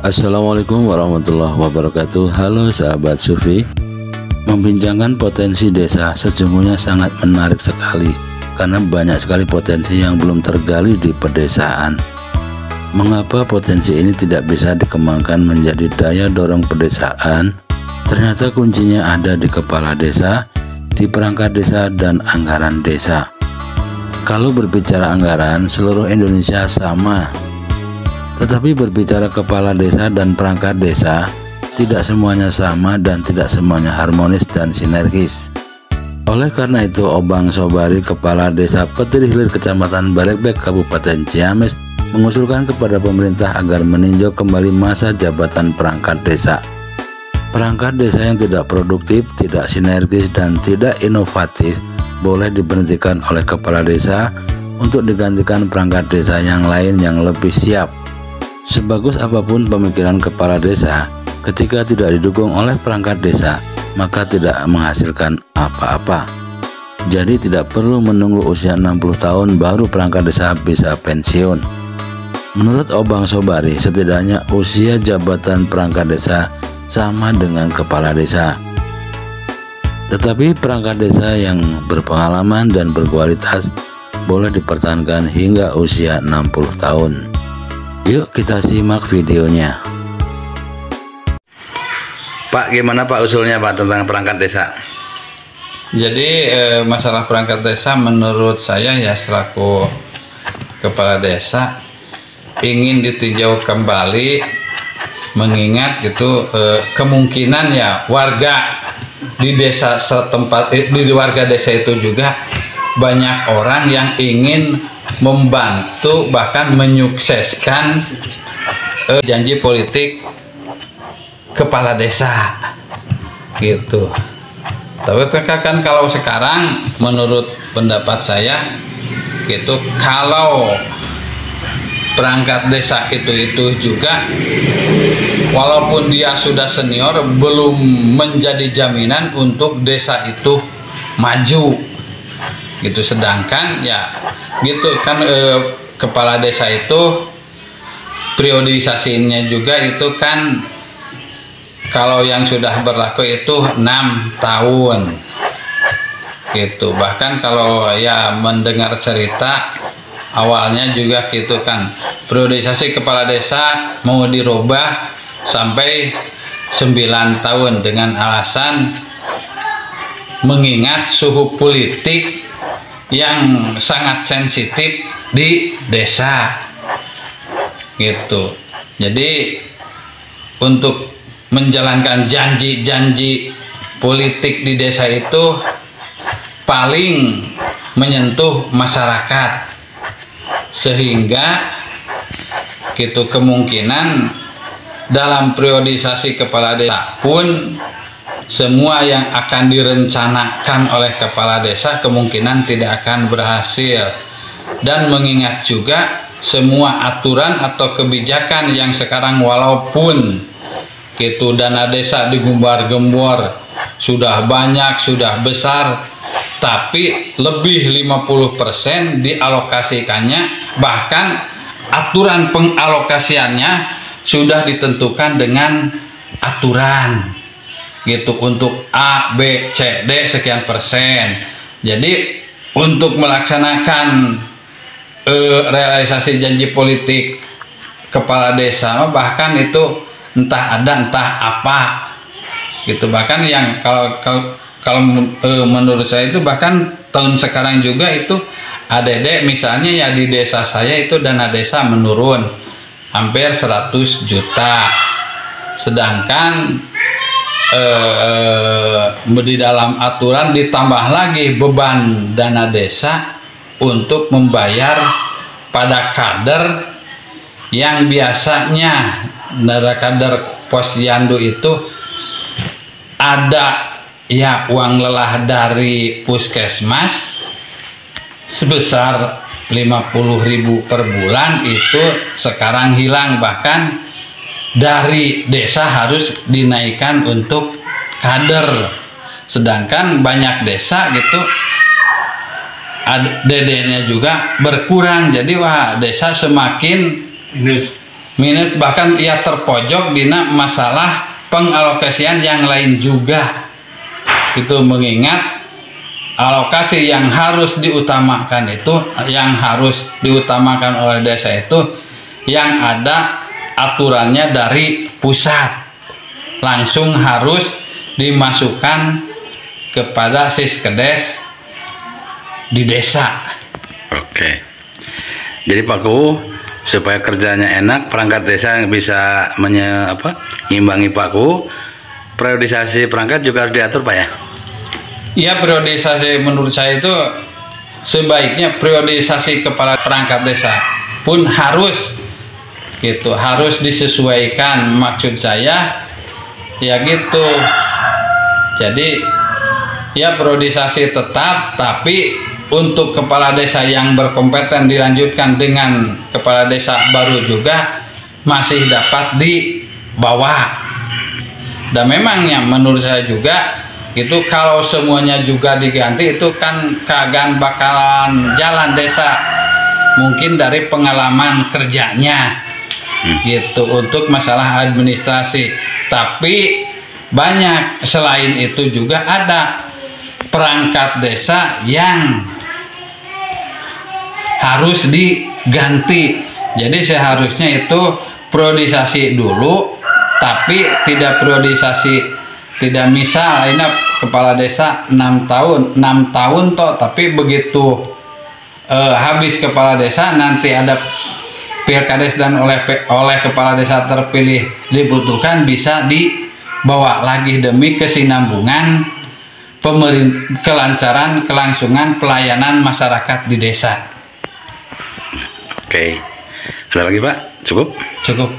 Assalamualaikum warahmatullahi wabarakatuh. Halo sahabat Sufi. Membincangkan potensi desa sesungguhnya sangat menarik sekali, karena banyak sekali potensi yang belum tergali di pedesaan. Mengapa potensi ini tidak bisa dikembangkan menjadi daya dorong pedesaan? Ternyata kuncinya ada di kepala desa, di perangkat desa, dan anggaran desa. Kalau berbicara anggaran, seluruh Indonesia sama. Tetapi berbicara kepala desa dan perangkat desa, tidak semuanya sama dan tidak semuanya harmonis dan sinergis. Oleh karena itu, Obang Sobari, Kepala Desa Petir Hilir, Kecamatan Barekbek, Kabupaten Ciamis, mengusulkan kepada pemerintah agar meninjau kembali masa jabatan perangkat desa. Perangkat desa yang tidak produktif, tidak sinergis, dan tidak inovatif boleh diberhentikan oleh kepala desa untuk digantikan perangkat desa yang lain yang lebih siap. Sebagus apapun pemikiran kepala desa, ketika tidak didukung oleh perangkat desa, maka tidak menghasilkan apa-apa. Jadi tidak perlu menunggu usia 60 tahun baru perangkat desa bisa pensiun. Menurut Obang Sobari, setidaknya usia jabatan perangkat desa sama dengan kepala desa. Tetapi perangkat desa yang berpengalaman dan berkualitas boleh dipertahankan hingga usia 60 tahun. Yuk kita simak videonya. Pak, gimana Pak usulnya Pak tentang perangkat desa? Jadi masalah perangkat desa menurut saya ya selaku kepala desa ingin ditinjau kembali, mengingat gitu kemungkinan ya warga di desa setempat, di warga desa itu juga banyak orang yang ingin membantu bahkan menyukseskan janji politik kepala desa gitu. Tapi kan kalau sekarang menurut pendapat saya gitu, kalau perangkat desa itu juga walaupun dia sudah senior belum menjadi jaminan untuk desa itu maju gitu. Sedangkan ya gitu kan kepala desa itu periodisasinya juga itu kan kalau yang sudah berlaku itu 6 tahun gitu. Bahkan kalau ya mendengar cerita awalnya juga gitu kan periodisasi kepala desa mau dirubah sampai 9 tahun dengan alasan mengingat suhu politik yang sangat sensitif di desa gitu. Jadi untuk menjalankan janji-janji politik di desa itu paling menyentuh masyarakat, sehingga gitu kemungkinan dalam periodisasi kepala desa pun semua yang akan direncanakan oleh kepala desa kemungkinan tidak akan berhasil. Dan mengingat juga semua aturan atau kebijakan yang sekarang walaupun gitu dana desa digumbar-gembor sudah banyak, sudah besar, tapi lebih 50% dialokasikannya, bahkan aturan pengalokasiannya sudah ditentukan dengan aturan gitu untuk A, B, C, D sekian persen. Jadi untuk melaksanakan realisasi janji politik kepala desa bahkan itu entah ada entah apa gitu. Bahkan yang kalau menurut saya itu bahkan tahun sekarang juga itu ADD misalnya ya di desa saya itu dana desa menurun hampir 100 juta, sedangkan di dalam aturan ditambah lagi beban dana desa untuk membayar pada kader yang biasanya dari kader posyandu itu ada ya uang lelah dari puskesmas sebesar 50.000 per bulan, itu sekarang hilang, bahkan dari desa harus dinaikkan untuk kader. Sedangkan banyak desa gitu DD-nya juga berkurang. Jadi wah desa semakin minus, bahkan ia terpojok dina masalah pengalokasian yang lain juga. Itu mengingat alokasi yang harus diutamakan itu, yang harus diutamakan oleh desa itu yang ada aturannya dari pusat, langsung harus dimasukkan kepada Siskedes di desa. Oke. Jadi Pak Kuwu, supaya kerjanya enak, perangkat desa bisa mengimbangi Pak Kuwu, periodisasi perangkat juga harus diatur Pak ya? Ya, periodisasi menurut saya itu sebaiknya periodisasi kepala perangkat desa pun harus gitu, harus disesuaikan, maksud saya ya gitu. Jadi ya periodisasi tetap, tapi untuk kepala desa yang berkompeten dilanjutkan dengan kepala desa baru juga masih dapat dibawa. Dan memangnya menurut saya juga itu kalau semuanya juga diganti itu kan kagak bakalan jalan desa, mungkin dari pengalaman kerjanya gitu untuk masalah administrasi. Tapi banyak selain itu juga ada perangkat desa yang harus diganti. Jadi seharusnya itu periodisasi dulu, tapi tidak periodisasi, tidak misal ini kepala desa 6 tahun toh, tapi begitu habis kepala desa nanti ada pilkades dan oleh kepala desa terpilih dibutuhkan, bisa dibawa lagi demi kesinambungan kelancaran kelangsungan pelayanan masyarakat di desa. Oke. Ada lagi Pak? Cukup? Cukup.